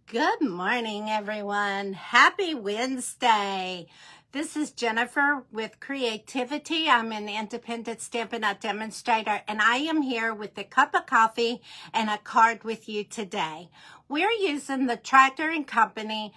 Good morning, everyone. Happy Wednesday. This is Jennifer with Creativity. I'm an independent Stampin' Up! Demonstrator, and I am here with a cup of coffee and a card with you today. We're using the Tractor & Company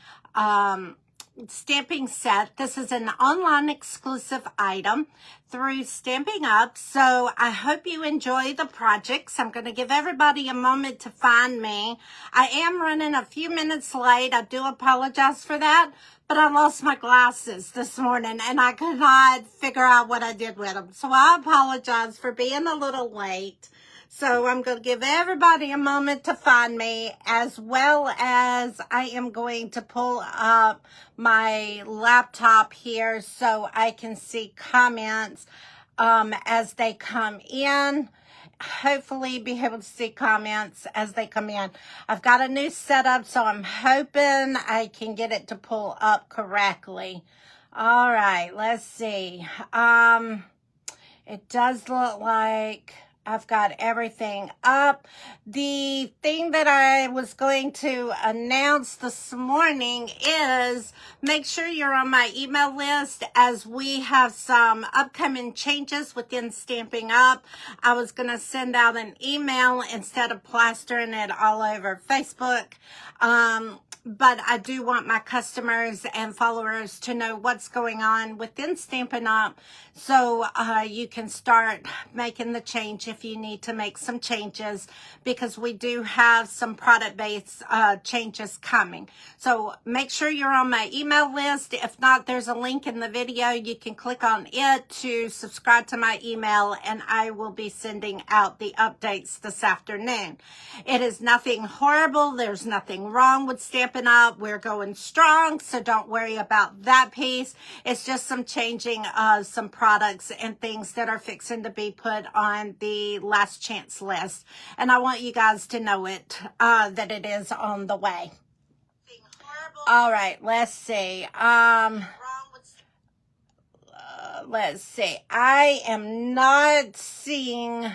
stamping set. This is an online exclusive item through Stampin' Up! So I hope you enjoy the projects. I'm going to give everybody a moment to find me. I am running a few minutes late. I do apologize for that, but I lost my glasses this morning and I could not figure out what I did with them. So I apologize for being a little late. So I'm going to give everybody a moment to find me, as well as I am going to pull up my laptop here so I can see comments as they come in. Hopefully be able to see comments as they come in. I've got a new setup, so I'm hoping I can get it to pull up correctly. All right, let's see. It does look like I've got everything up. The thing that I was going to announce this morning is make sure you're on my email list, as we have some upcoming changes within Stampin' Up! I was going to send out an email instead of plastering it all over Facebook. But I do want my customers and followers to know what's going on within Stampin' Up! So you can start making the change if you need to make some changes, because we do have some product-based changes coming. So make sure you're on my email list. If not, there's a link in the video. You can click on it to subscribe to my email, and I will be sending out the updates this afternoon. It is nothing horrible. There's nothing wrong with Stampin' Up! We're going strong, so don't worry about that piece. It's just some changing some products and things that are fixing to be put on the last chance list. And I want you guys to know it, that it is on the way. All right, let's see. Let's see. I am not seeing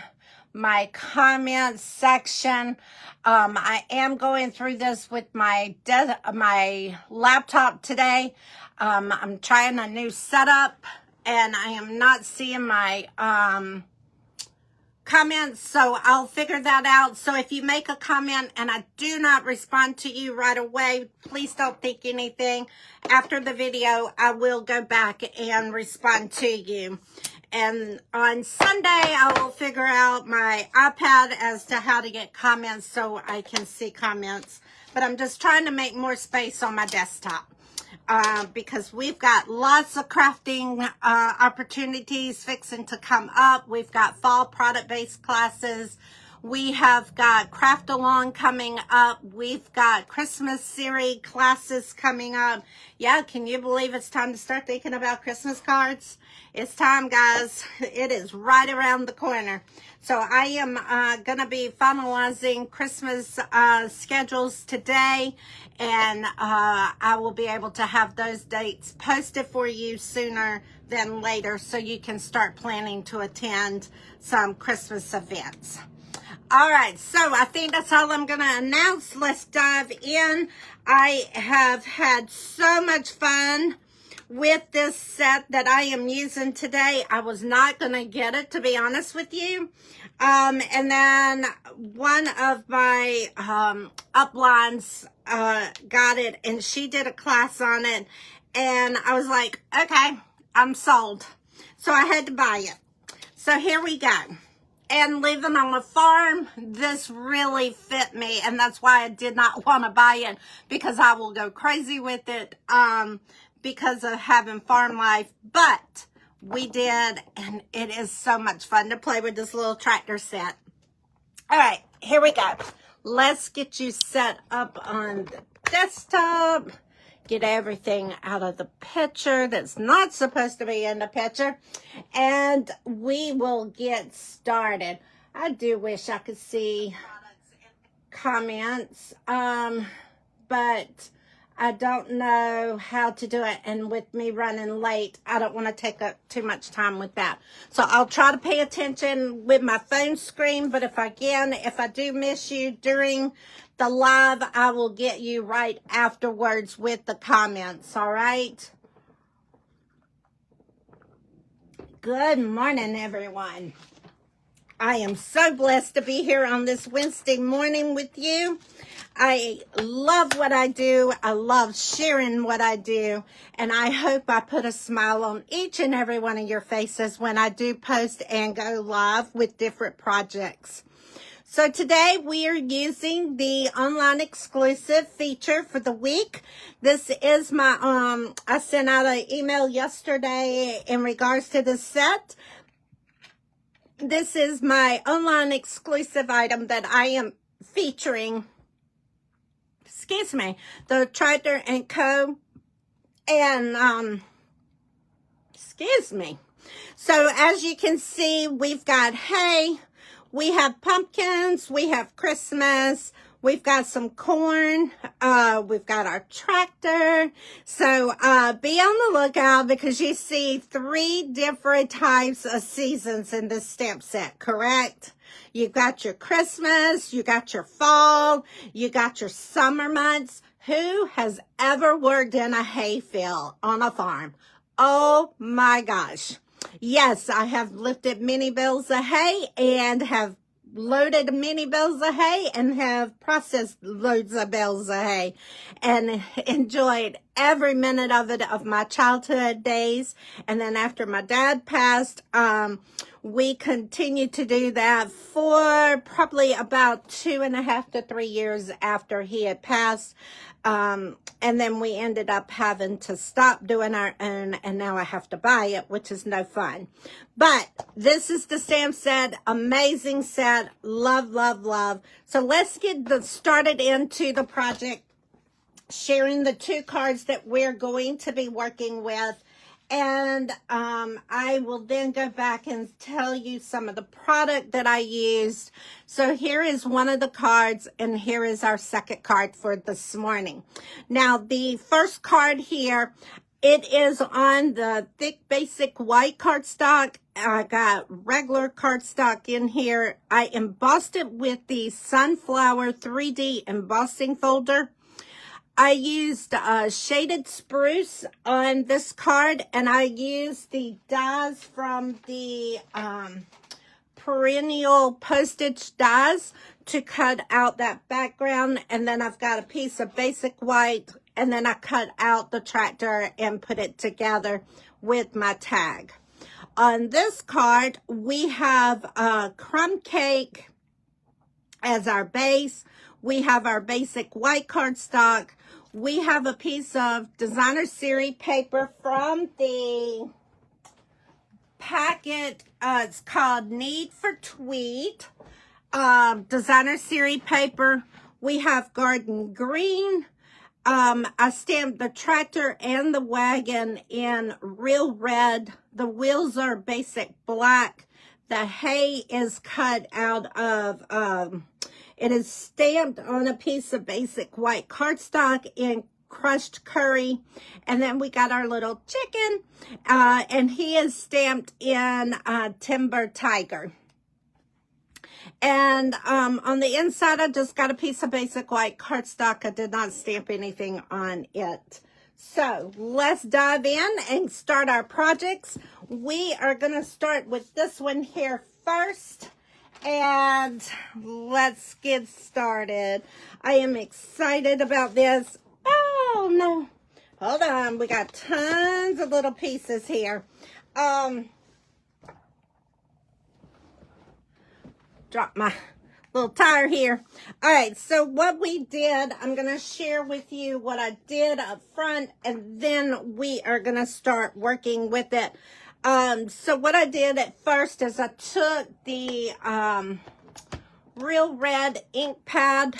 my comments section. I am going through this with my laptop today. I'm trying a new setup, and I am not seeing my comments, so I'll figure that out. So if you make a comment and I do not respond to you right away, please don't think anything. After the video, I will go back and respond to you. And on Sunday, I will figure out my iPad as to how to get comments so I can see comments. But I'm just trying to make more space on my desktop. Because we've got lots of crafting opportunities fixing to come up. We've got fall product-based classes. We have got craft along coming up. We've got Christmas series classes coming up. Yeah, can you believe it's time to start thinking about Christmas cards? It's time, guys. It is right around the corner. So I am going to be finalizing Christmas schedules today, and I will be able to have those dates posted for you sooner than later, so you can start planning to attend some Christmas events. All right, so I think that's all I'm going to announce. Let's dive in. I have had so much fun with this set that I am using today. I was not going to get it, to be honest with you. And then one of my uplines got it, and she did a class on it. And I was like, okay, I'm sold. So I had to buy it. So here we go. And living on a farm, this really fit me, and that's why I did not want to buy it, because I will go crazy with it because of having farm life. But we did, and it is so much fun to play with this little tractor set. All right, here we go. Let's get you set up on the desktop. Get everything out of the picture that's not supposed to be in the picture, and we will get started. I do wish I could see comments, but I don't know how to do it, and with me running late, I don't want to take up too much time with that. So I'll try to pay attention with my phone screen, but if I do miss you during the live, I will get you right afterwards with the comments, all right? Good morning, everyone. I am so blessed to be here on this Wednesday morning with you. I love what I do. I love sharing what I do. And I hope I put a smile on each and every one of your faces when I do post and go live with different projects. So today we are using the online exclusive feature for the week. This is my, I sent out an email yesterday in regards to the set. This is my online exclusive item that I am featuring, the Tractor & Co. And, So as you can see, we've got hay, we have pumpkins, we have Christmas, we've got some corn, we've got our tractor. So be on the lookout because you see 3 different types of seasons in this stamp set, correct? You got your Christmas, you got your fall, you got your summer months. Who has ever worked in a hayfield on a farm? Oh my gosh. Yes, I have lifted many bales of hay and have loaded many bales of hay and have processed loads of bales of hay and enjoyed every minute of it of my childhood days. And then after my dad passed, we continued to do that for probably about 2.5 to 3 years after he had passed. And then we ended up having to stop doing our own, and now I have to buy it, which is no fun. But this is the stamp set, amazing set, love, love, love. So let's get started into the project, sharing the 2 cards that we're going to be working with. And I will then go back and tell you some of the product that I used. So here is one of the cards, and here is our second card for this morning. Now, the first card here, it is on the thick basic white cardstock. I got regular cardstock in here. I embossed it with the Sunflower 3D embossing folder. I used shaded spruce on this card, and I used the dies from the Perennial postage dies to cut out that background. And then I've got a piece of basic white, and then I cut out the tractor and put it together with my tag. On this card, we have Crumb cake as our base. We have our basic white cardstock. We have a piece of Designer Series Paper from the packet. It's called Need for Tweed. Designer Series Paper. We have Garden Green. I stamped the tractor and the wagon in real red. The wheels are basic black. The hay is cut out of... it is stamped on a piece of basic white cardstock in crushed curry. And then we got our little chicken, and he is stamped in Timber Tiger. And on the inside, I just got a piece of basic white cardstock. I did not stamp anything on it. So let's dive in and start our projects. We are going to start with this one here first. And let's get started. I am excited about this. Oh, no. Hold on. We got tons of little pieces here. Drop my little tire here. All right. So what we did, I'm going to share with you what I did up front, and then we are going to start working with it. So what I did at first is I took the real red ink pad,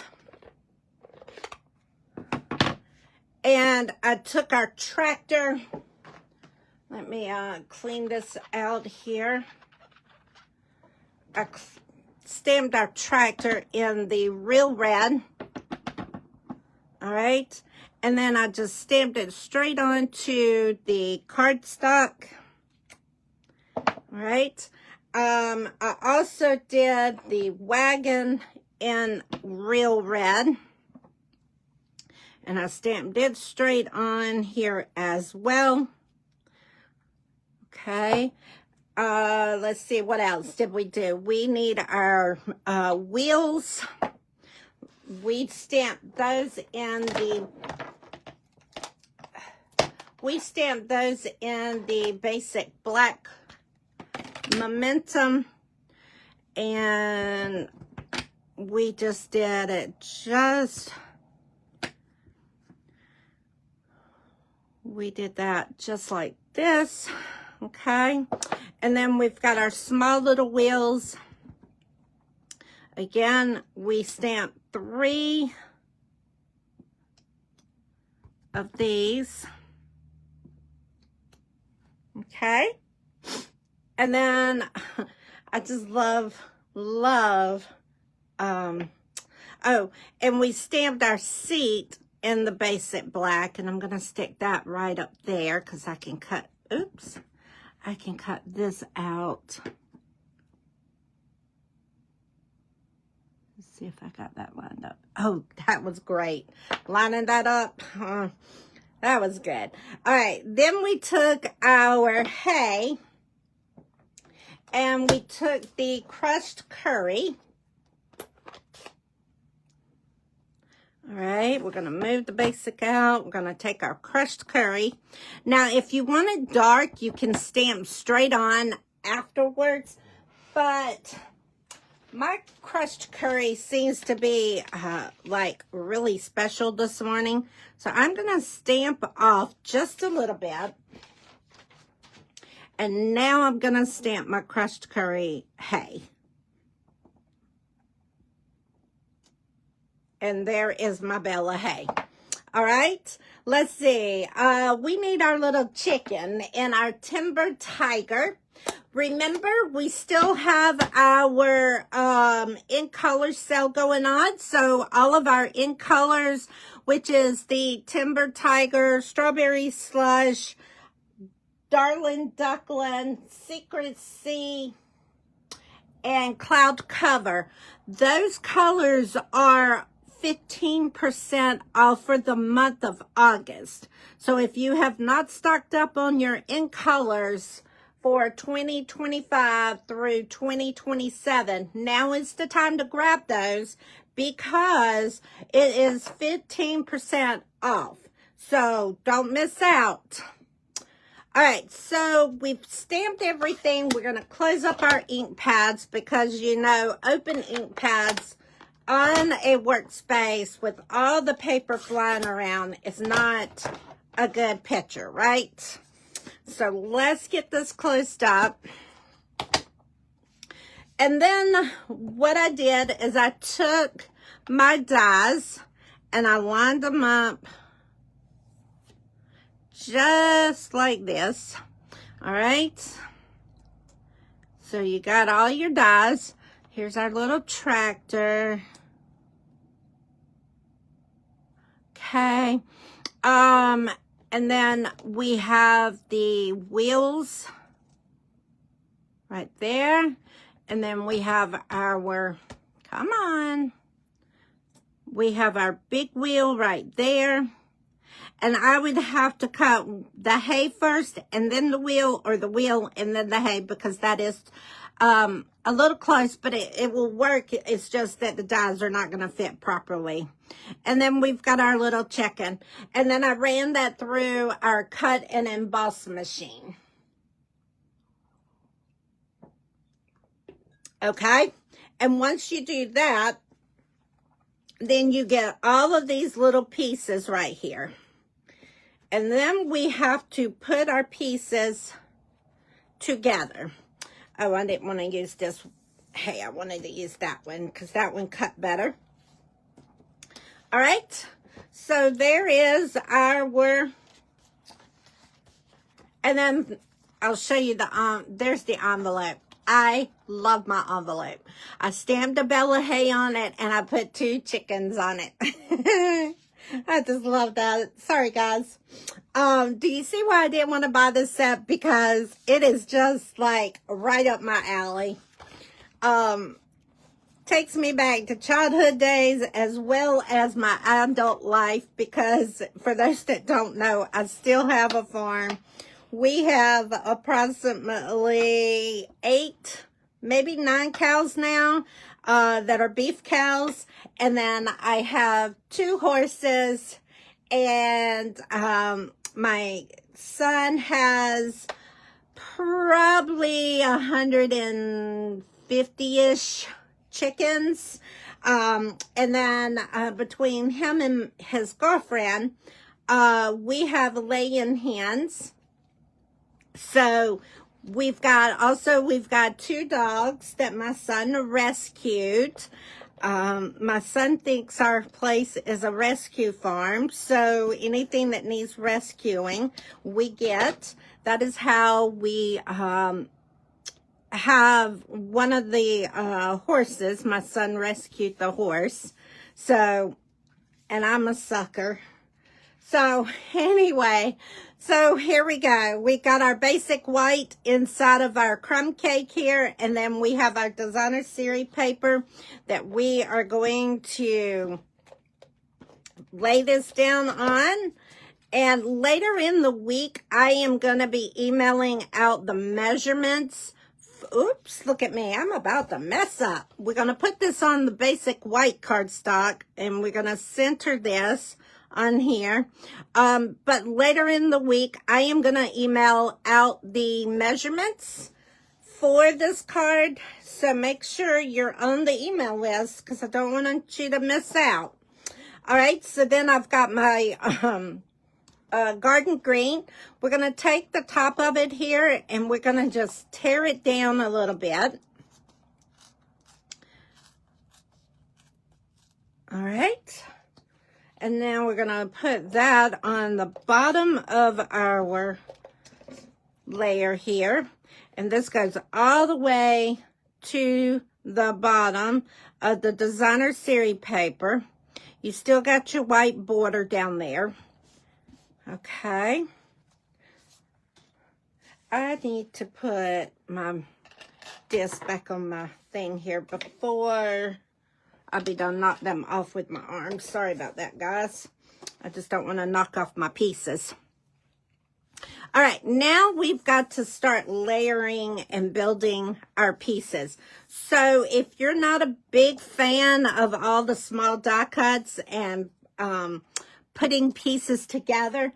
and I took our tractor. Let me clean this out here. I stamped our tractor in the real red. All right. And then I just stamped it straight onto the cardstock. All right. I also did the wagon in real red. And I stamped it straight on here as well. Okay. Let's see, what else did we do? We need our wheels. We stamped those in the basic black Memento, and we just did it we did that just like this. Okay, and then we've got our small little wheels. Again, we stamped 3 of these. Okay, and then I just love, oh, and we stamped our seat in the basic black, and I'm going to stick that right up there because I can cut, oops, I can cut this out. Let's see if I got that lined up. Oh, that was great. Lining that up. That was good. All right, then we took our hay and we took the crushed curry. All right, we're going to move the basic out. We're going to take our crushed curry. Now, if you want it dark, you can stamp straight on afterwards, but my crushed curry seems to be like really special this morning. So I'm going to stamp off just a little bit. And now I'm going to stamp my crushed curry hay. And there is my bale of hay. All right, let's see. We need our little chicken in our Timber Tiger. Remember, we still have our in color sale going on. So all of our in colors, which is the Timber Tiger, Strawberry Slush, Darling Duckling, Secret Sea, and Cloud Cover. Those colors are 15% off for the month of August. So if you have not stocked up on your in colors for 2025 through 2027, now is the time to grab those because it is 15% off. So don't miss out. All right, so we've stamped everything. We're going to close up our ink pads because, you know, open ink pads on a workspace with all the paper flying around is not a good picture, right? So let's get this closed up. And then what I did is I took my dies and I lined them up just like this. All right. So you got all your dies. Here's our little tractor. Okay. And then we have the wheels right there. And then we have our, come on. We have our big wheel right there. And I would have to cut the hay first and then the wheel, or the wheel and then the hay, because that is a little close, but it will work. It's just that the dies are not going to fit properly. And then we've got our little chicken. And then I ran that through our cut and emboss machine. Okay? And once you do that, then you get all of these little pieces right here. And then we have to put our pieces together. Oh, I didn't want to use this. Hey, I wanted to use that one because that one cut better. All right. So there is our, and then I'll show you the, there's the envelope. I love my envelope. I stamped a bale of hay on it and I put 2 chickens on it. I just love that. Sorry, guys. Do you see why I didn't want to buy this set? Because it is just like right up my alley. takes me back to childhood days as well as my adult life, because for those that don't know, I still have a farm. We have approximately 8, maybe 9 cows now that are beef cows. And then I have 2 horses, and my son has probably 150-ish chickens. And then between him and his girlfriend, we have laying hens. So we've got 2 dogs that my son rescued. My son thinks our place is a rescue farm, so anything that needs rescuing, we get. That is how we have one of the horses. My son rescued the horse. So, and I'm a sucker. So anyway, so here we go. We got our basic white inside of our crumb cake here, and then we have our designer series paper that we are going to lay this down on. And later in the week, I am going to be emailing out the measurements. Oops, look at me. I'm about to mess up. We're going to put this on the basic white cardstock, and we're going to center this on here. But later in the week, I am going to email out the measurements for this card. So make sure you're on the email list, because I don't want you to miss out. All right, so then I've got my garden green. We're going to take the top of it here, and we're going to just tear it down a little bit. All right. And now we're going to put that on the bottom of our layer here. And this goes all the way to the bottom of the designer series paper. You still got your white border down there. Okay. I need to put my disc back on my thing here before I'll be done knock them off with my arms. Sorry about that, guys. I just don't want to knock off my pieces. All right, now we've got to start layering and building our pieces. So if you're not a big fan of all the small die cuts and putting pieces together,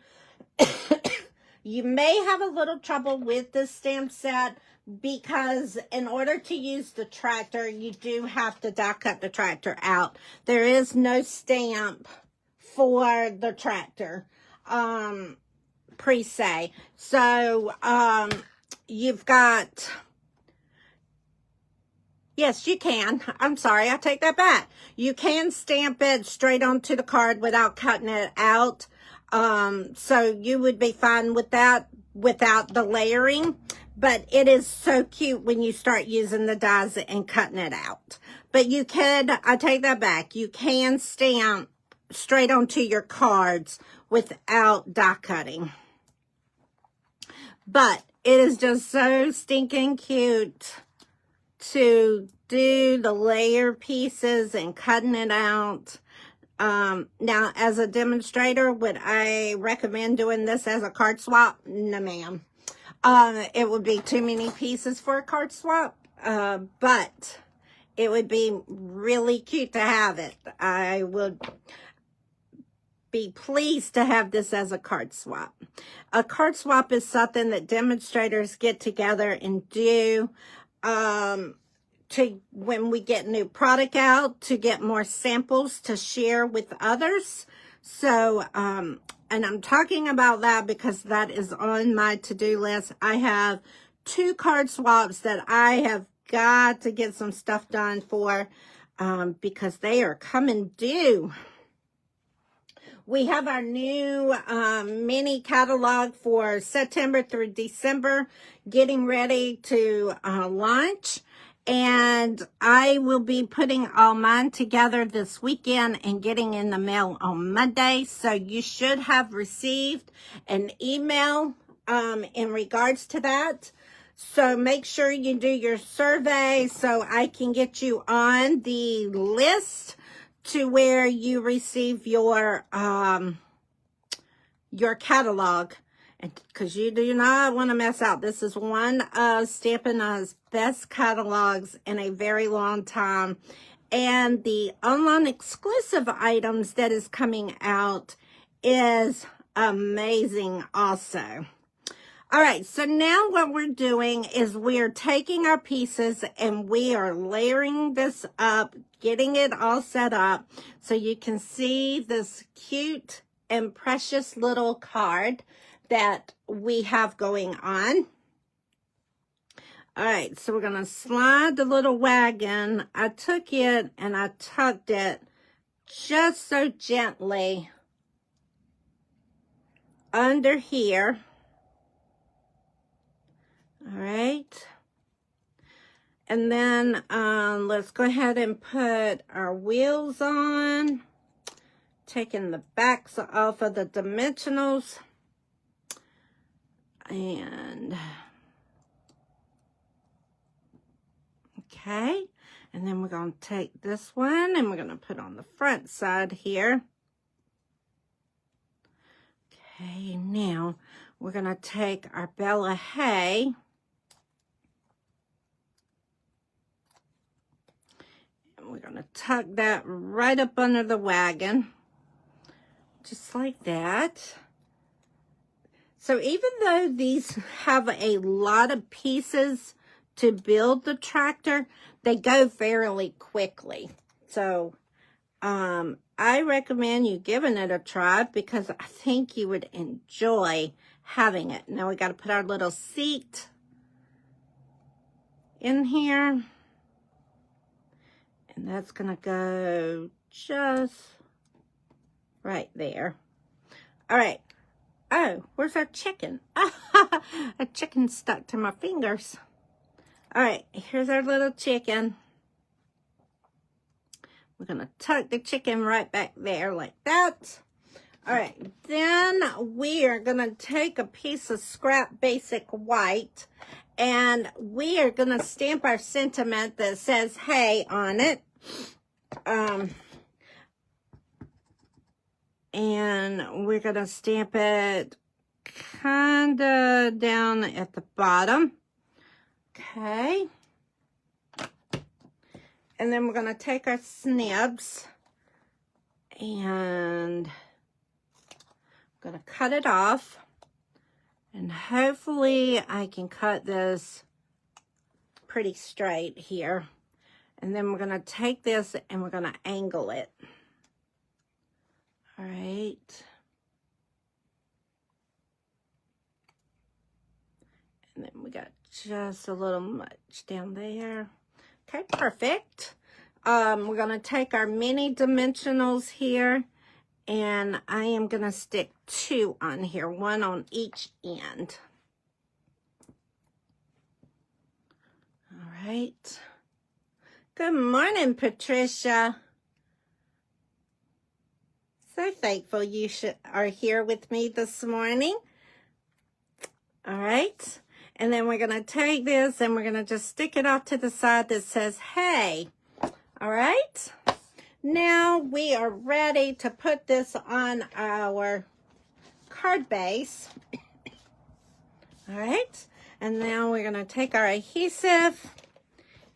you may have a little trouble with this stamp set, because in order to use the tractor, you do have to die cut the tractor out. There is no stamp for the tractor pre-say. So you've got, yes, you can. I'm sorry, I take that back. You can stamp it straight onto the card without cutting it out. So you would be fine with that without the layering. But it is so cute when you start using the dies and cutting it out. But you can, I take that back, you can stamp straight onto your cards without die cutting. But it is just so stinking cute to do the layer pieces and cutting it out. Now, as a demonstrator, would I recommend doing this as a card swap? No, ma'am. It would be too many pieces for a card swap, but it would be really cute to have it. I would be pleased to have this as a card swap. A card swap is something that demonstrators get together and do to when we get new product out, to get more samples to share with others. So, and I'm talking about that because that is on my to-do list. I have 2 card swaps that I have got to get some stuff done for because they are coming due. We have our new mini catalog for September through December getting ready to launch. And I will be putting all mine together this weekend and getting in the mail on Monday. So you should have received an email in regards to that. So make sure you do your survey so I can get you on the list to where you receive your catalog. And because you do not want to mess out. This is one of Stampin's best catalogs in a very long time. And the online exclusive items that is coming out is amazing also. All right, so now what we're doing is we're taking our pieces and we are layering this up, getting it all set up so you can see this cute and precious little card that we have going on. All right, so we're going to slide the little wagon. I took it and I tucked it just so gently under here. All right. And then let's go ahead and put our wheels on. Taking the backs off of the dimensionals. And okay, and then we're going to take this one and we're going to put on the front side here. Okay, now we're going to take our Bella Hay and we're going to tuck that right up under the wagon, just like that. So even though these have a lot of pieces to build the tractor, they go fairly quickly. So I recommend you giving it a try because I think you would enjoy having it. Now we got to put our little seat in here. And that's going to go just right there. All right. Oh, where's our chicken? A chicken stuck to my fingers. All right, here's our little chicken. We're going to tuck the chicken right back there like that. All right, then we are going to take a piece of scrap basic white and we are going to stamp our sentiment that says hey on it. And we're going to stamp it kind of down at the bottom. Okay. And then we're going to take our snibs and I'm going to cut it off. And hopefully I can cut this pretty straight here. And then we're going to take this and we're going to angle it. All right. And then we got just a little much down there. Okay, perfect. We're going to take our mini dimensionals here, and I am going to stick 2 on here, 1 on each end. All right. Good morning, Patricia. So thankful you are here with me this morning. All right. And then we're going to take this and we're going to just stick it off to the side that says, hey. All right. Now we are ready to put this on our card base. All right. And now we're going to take our adhesive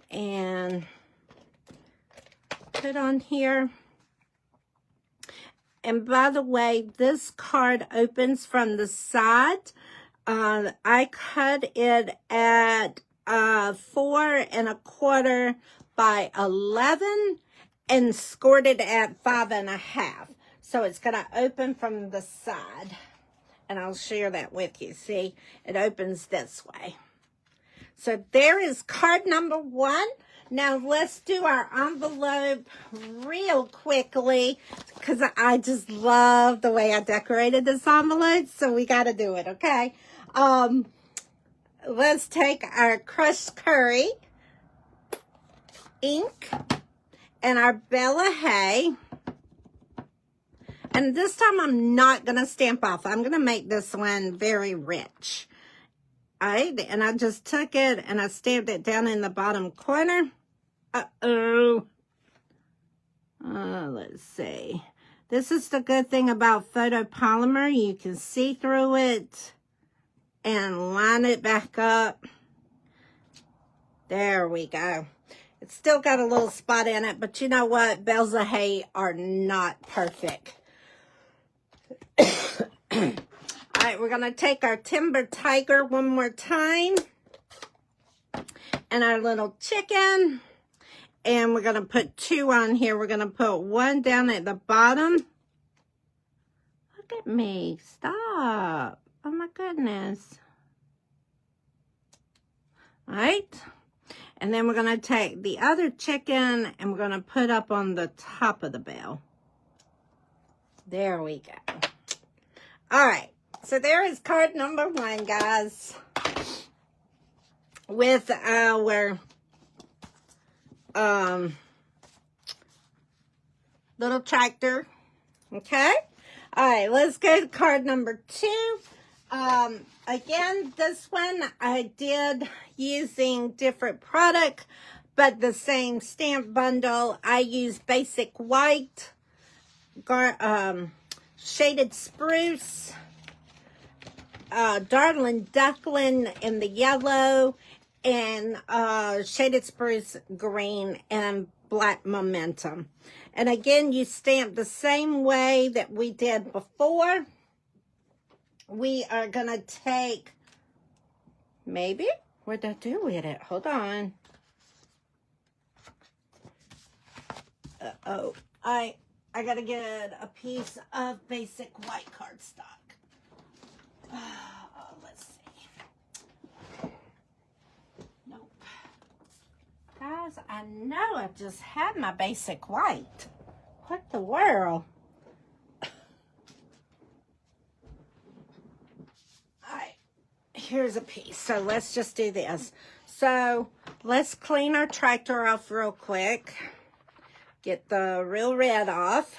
and put on here. And by the way, this card opens from the side. I cut it at 4 1/4 by 11 and scored it at 5 1/2. So it's going to open from the side. And I'll share that with you. See, it opens this way. So there is card number 1. Now let's do our envelope real quickly because I just love the way I decorated this envelope. So we got to do it, okay? Let's take our crushed curry ink and our Bella Hay. And this time I'm not going to stamp off. I'm going to make this one very rich. All right, and I just took it and I stamped it down in the bottom corner. Let's see. This is the good thing about photopolymer. You can see through it and line it back up. There we go. It's still got a little spot in it, but you know what? Bales of hay are not perfect. All right, we're going to take our Timber Tiger one more time. And our little chicken. And we're going to put 2 on here. We're going to put 1 down at the bottom. Look at me. Stop. Oh, my goodness. All right. And then we're going to take the other chicken and we're going to put up on the top of the bale. There we go. All right. So there is card number 1, guys. With our little tractor. Okay. All right. Let's go to card number 2. Again, this one I did using different product, but the same stamp bundle. I used basic white, shaded spruce, darling duckling in the yellow, and shaded spruce green and black momentum. And again, you stamp the same way that we did before. We are going to take, maybe, what'd I do with it? Hold on. Uh-oh. I got to get a piece of basic white cardstock. Let's see. Nope. Guys, I know I just had my basic white. What the world? Here's a piece. So let's just do this. So let's clean our tractor off real quick. Get the real red off.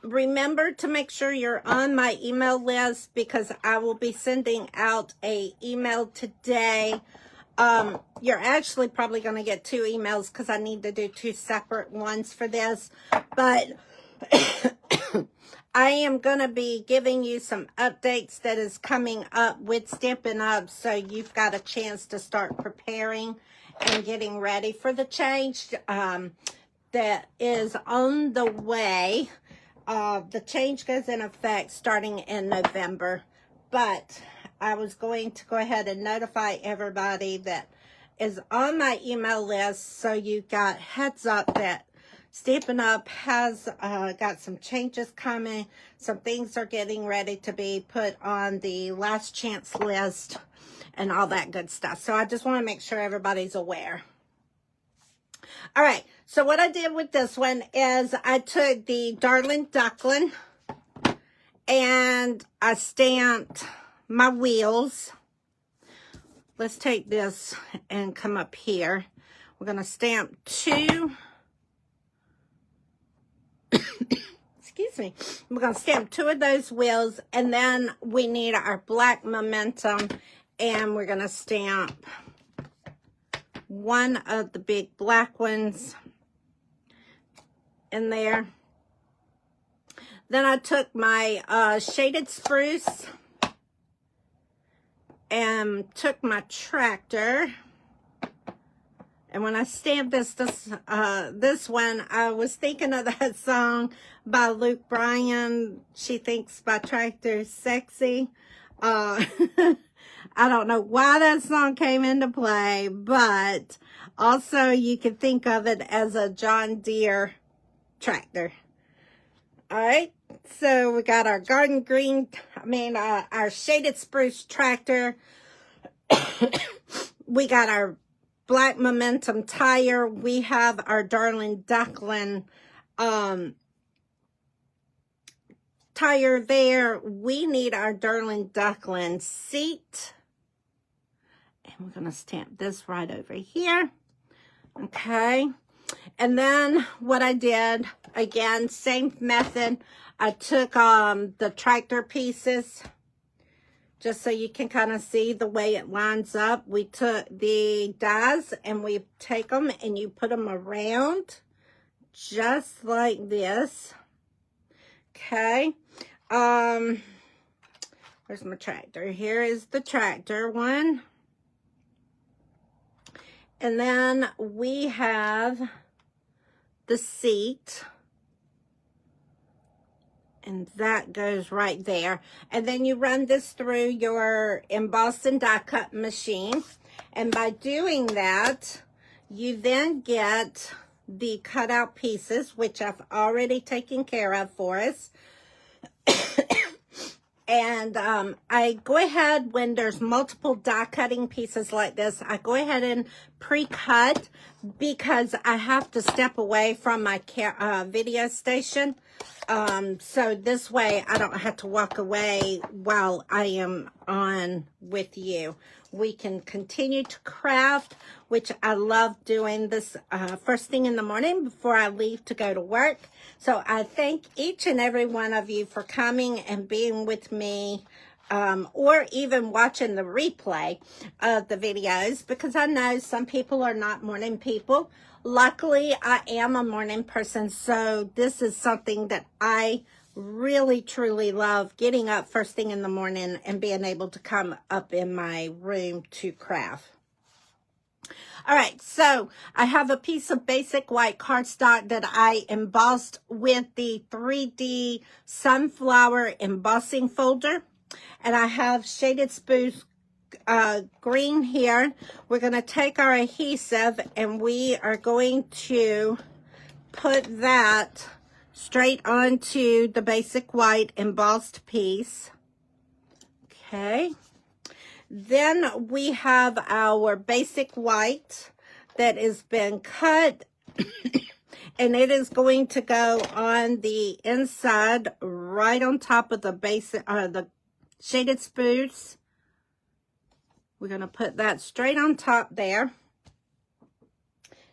Remember to make sure you're on my email list because I will be sending out a email today. You're actually probably going to get 2 emails because I need to do 2 separate ones for this. But I am going to be giving you some updates that is coming up with Stampin' Up! So you've got a chance to start preparing and getting ready for the change that is on the way. The change goes in effect starting in November. But I was going to go ahead and notify everybody that is on my email list so you got heads up that Stampin' Up! Has got some changes coming. Some things are getting ready to be put on the last chance list and all that good stuff. So I just want to make sure everybody's aware. All right. So what I did with this one is I took the Darling Duckling and I stamped my wheels. Let's take this and come up here. We're going to stamp 2. Excuse me. We're going to stamp 2 of those wheels, and then we need our black momentum, and we're going to stamp 1 of the big black ones in there. Then I took my shaded spruce and took my tractor. And when I stamped this one, I was thinking of that song by Luke Bryan, She Thinks My Tractor's Sexy. I don't know why that song came into play, but also you can think of it as a John Deere tractor. All right, so we got our garden green, our shaded spruce tractor. We got our black momentum tire. We have our Darling Duckling tire there. We need our Darling Duckling seat. And we're going to stamp this right over here. Okay. And then what I did, again, same method. I took the tractor pieces, just so you can kind of see the way it lines up. We took the dies and we take them and you put them around just like this. Okay. Where's my tractor? Here is the tractor one. And then we have the seat. And that goes right there. And then you run this through your emboss and die cut machine. And by doing that, you then get the cutout pieces, which I've already taken care of for us. And I go ahead, when there's multiple die cutting pieces like this, I go ahead and pre-cut because I have to step away from my video station. So this way I don't have to walk away while I am on with you. We can continue to craft, which I love doing this first thing in the morning before I leave to go to work. So I thank each and every one of you for coming and being with me, or even watching the replay of the videos, because I know some people are not morning people. Luckily, I am a morning person, so this is something that I really truly love, getting up first thing in the morning and being able to come up in my room to craft. All right, so I have a piece of basic white cardstock that I embossed with the 3D sunflower embossing folder, and I have shaded spruce green here. We're going to take our adhesive and we are going to put that straight onto the basic white embossed piece. Okay. Then we have our basic white that has been cut and it is going to go on the inside right on top of the basic, the shaded spruce. We're going to put that straight on top there.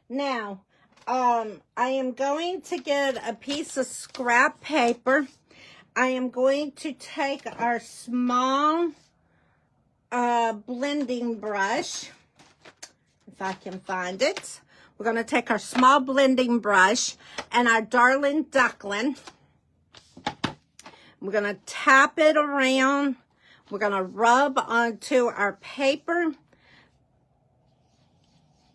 Now, I am going to get a piece of scrap paper. I am going to take our small blending brush, if I can find it. We're going to take our small blending brush and our darling Duckling. We're going to tap it around. We're going to rub onto our paper.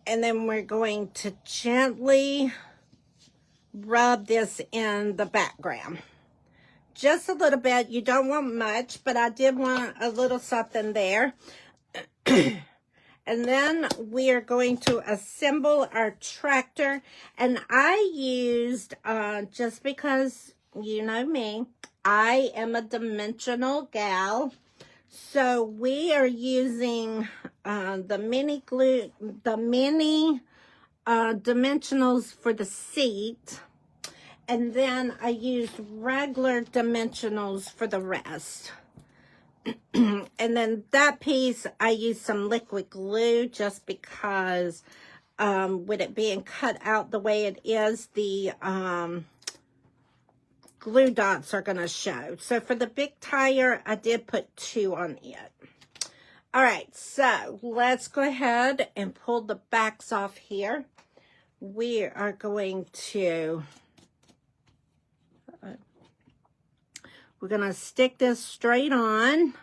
And then we're going to gently rub this in the background. Just a little bit. You don't want much, but I did want a little something there. And then we are going to assemble our tractor. And I used, just because you know me, I am a dimensional gal. So we are using the mini glue, the mini dimensionals for the seat. And then I used regular dimensionals for the rest. And then that piece, I used some liquid glue just because with it being cut out the way it is, the glue dots are going to show. So for the big tire, I did put 2 on it. All right, so let's go ahead and pull the backs off here. We are going to... we're going to stick this straight on,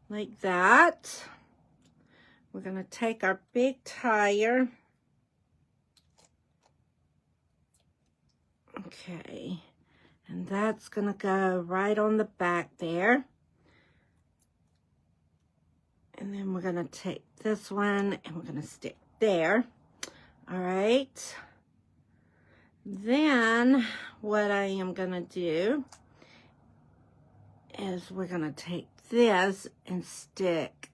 like that. We're going to take our big tire. Okay, and that's going to go right on the back there. And then we're going to take this one and we're going to stick there. All right. Then what I am going to do is we're going to take this and stick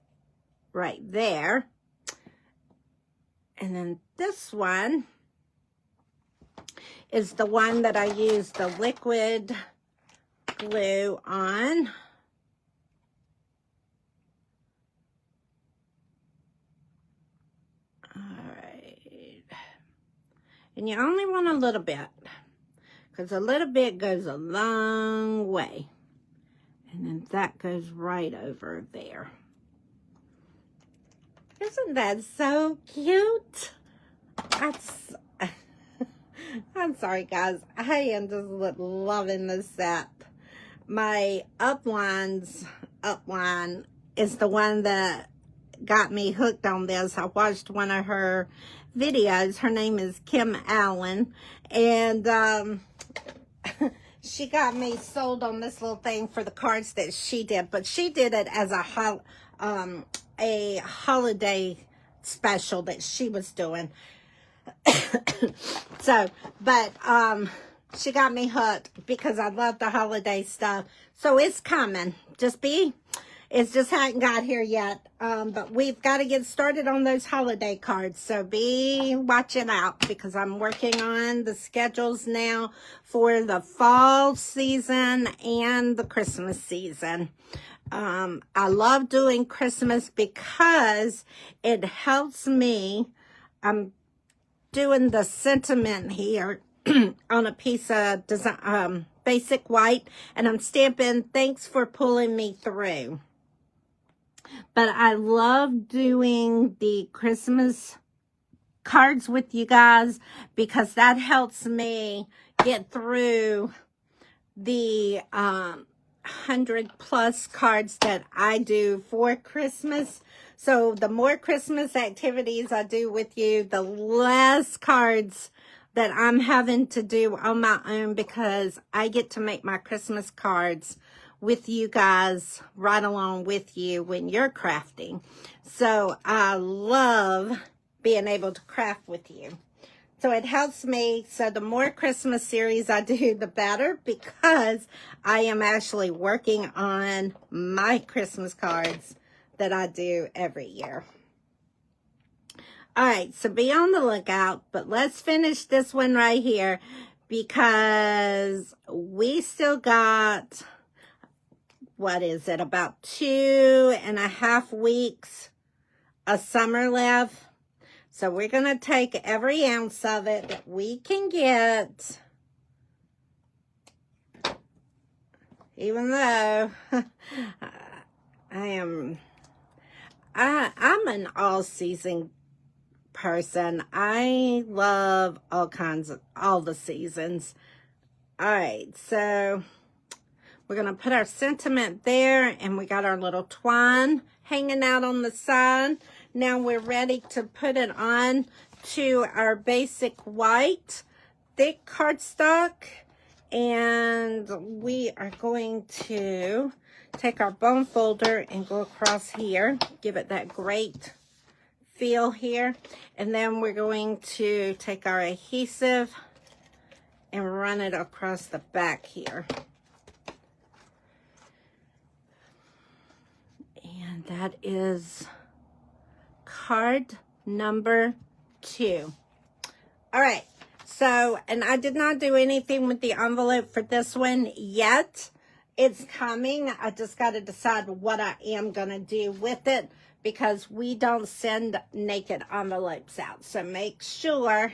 right there. And then this one is the one that I used the liquid glue on. All right. And you only want a little bit, because a little bit goes a long way. And then that goes right over there. Isn't that so cute? I'm sorry, guys. I am just loving this set. My upline is the one that got me hooked on this. I watched one of her videos. Her name is Kim Allen. And she got me sold on this little thing for the cards that she did. But she did it as a holiday special that she was doing. So, but she got me hooked because I love the holiday stuff. So it's coming. It's just hadn't got here yet. But we've got to get started on those holiday cards. So be watching out, because I'm working on the schedules now for the fall season and the Christmas season. I love doing Christmas because it helps me. I'm doing the sentiment here on a piece of design, basic white, and I'm stamping "Thanks for pulling me through." But I love doing the Christmas cards with you guys because that helps me get through the 100+ cards that I do for Christmas. So the more Christmas activities I do with you, the less cards that I'm having to do on my own, because I get to make my Christmas cards with you guys right along with you when you're crafting. So I love being able to craft with you. So it helps me. So the more Christmas series I do, the better, because I am actually working on my Christmas cards that I do every year. All right, so be on the lookout, but let's finish this one right here, because we still got, what is it, about 2.5 weeks of summer left. So we're going to take every ounce of it that we can get, even though I'm an all-season person. I love all the seasons. All right, so we're going to put our sentiment there, and we got our little twine hanging out on the side. Now we're ready to put it on to our basic white thick cardstock, and we are going to take our bone folder and go across here, give it that great feel here, and then we're going to take our adhesive and run it across the back here. And that is card number 2. All right, so, and I did not do anything with the envelope for this one yet. It's coming. I just got to decide what I am going to do with it, because we don't send naked envelopes out. So make sure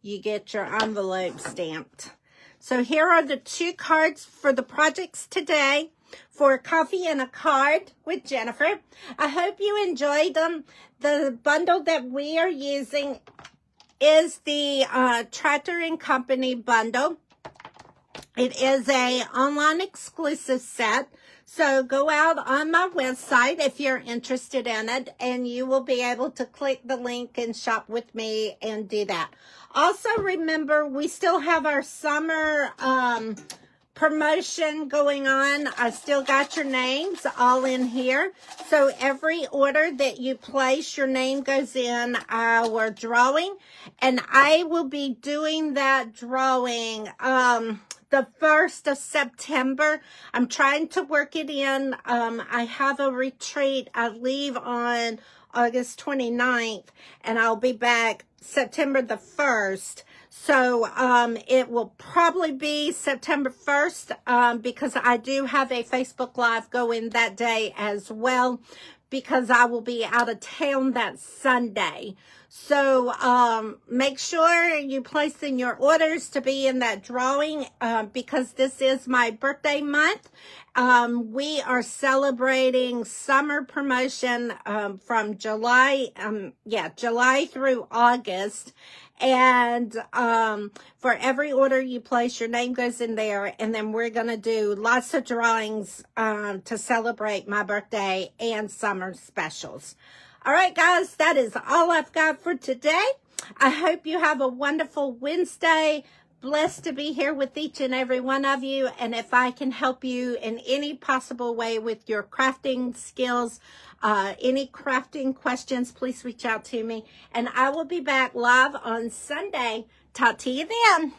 you get your envelope stamped. So here are the 2 cards for the projects today for Coffee and a Card with Jennifer. I hope you enjoyed them. The bundle that we are using is the Tractor & Company bundle. It is a online exclusive set. So go out on my website if you're interested in it, and you will be able to click the link and shop with me and do that. Also, remember, we still have our summer promotion going on. I still got your names all in here. So every order that you place, your name goes in our drawing, and I will be doing that drawing the 1st of September. I'm trying to work it in. I have a retreat. I leave on August 29th, and I'll be back September the 1st. So it will probably be September 1st because I do have a Facebook Live going that day as well, because I will be out of town that Sunday. So make sure you place in your orders to be in that drawing because this is my birthday month. We are celebrating summer promotion from July through August. And for every order you place, your name goes in there, and then we're going to do lots of drawings to celebrate my birthday and summer specials. All right, guys, that is all I've got for today. I hope you have a wonderful Wednesday. Blessed to be here with each and every one of you. And if I can help you in any possible way with your crafting skills, any crafting questions, please reach out to me. And I will be back live on Sunday. Talk to you then.